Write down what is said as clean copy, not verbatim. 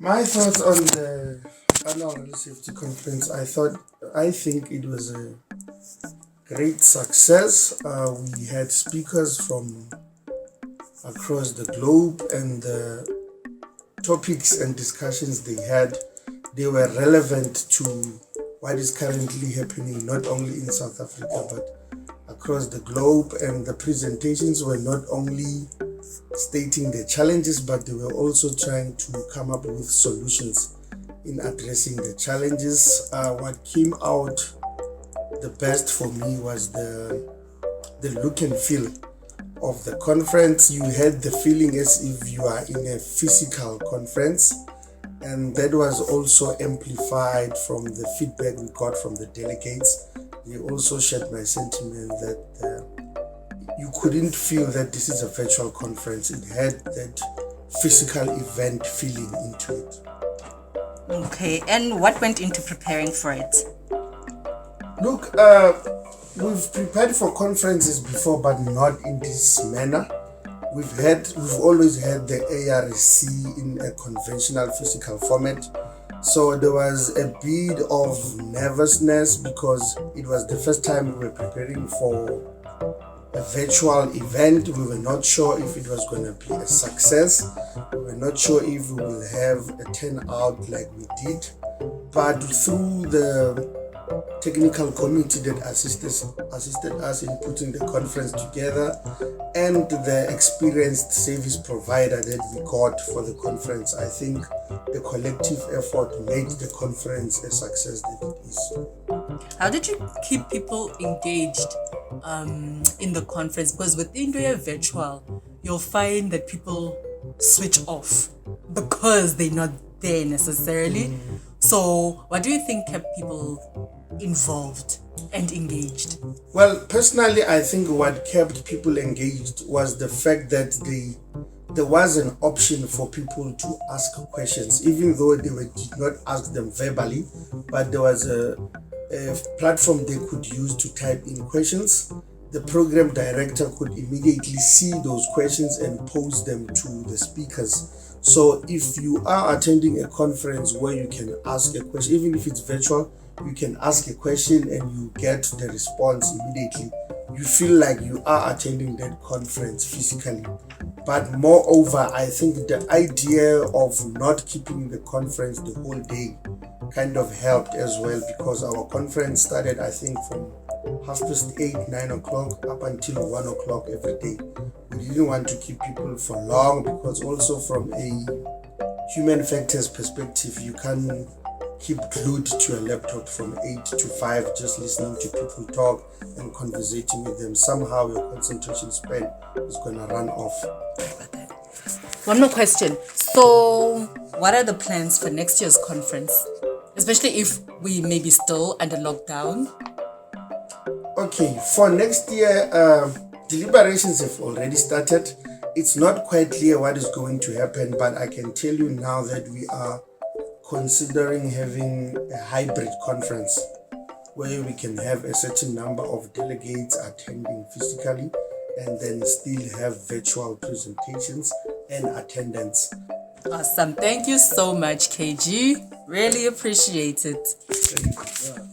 My thoughts on the annual road safety conference. I think it was a great success. We had speakers from across the globe, and the topics and discussions they were relevant to what is currently happening not only in South Africa but across the globe. And the presentations were not only stating the challenges, but they were also trying to come up with solutions in addressing the challenges. What came out the best for me was the look and feel of the conference. You had the feeling as if you are in a physical conference, and that was also amplified from the feedback we got from the delegates. They also shared my sentiment that you couldn't feel that this is a virtual conference. It had that physical event feeling into it. Okay, and what went into preparing for it? Look, we've prepared for conferences before, but not in this manner. We've always had the ARSC in a conventional physical format. So there was a bit of nervousness because it was the first time we were preparing for a virtual event. We were not sure if it was going to be a success. We were not sure if we will have a turnout like we did. But through the technical committee that assisted us in putting the conference together, and the experienced service provider that we got for the conference, I think the collective effort made the conference a success that it is. How did you keep people engaged in the conference? Because with the virtual, you'll find that people switch off because they're not there necessarily. So what do you think kept people involved and engaged? Well, personally, I think what kept people engaged was the fact that there was an option for people to ask questions, even though did not ask them verbally, but there was a platform they could use to type in questions. The program director could immediately see those questions and pose them to the speakers. So if you are attending a conference where you can ask a question, even if it's virtual, you can ask a question and you get the response immediately. You feel like you are attending that conference physically. But moreover, I think the idea of not keeping the conference the whole day kind of helped as well, because our conference started, I think, from 8:30, 9 o'clock up until 1 o'clock every day. We didn't want to keep people for long, because also from a human factors perspective, you can't keep glued to a laptop from 8 to 5 just listening to people talk and conversating with them. Somehow your concentration span is going to run off. One more question. So what are the plans for next year's conference, especially if we may be still under lockdown? Okay, for next year, deliberations have already started. It's not quite clear what is going to happen, but I can tell you now that we are considering having a hybrid conference where we can have a certain number of delegates attending physically and then still have virtual presentations and attendance. Awesome. Thank you so much, KG. Really appreciate it. Thank you.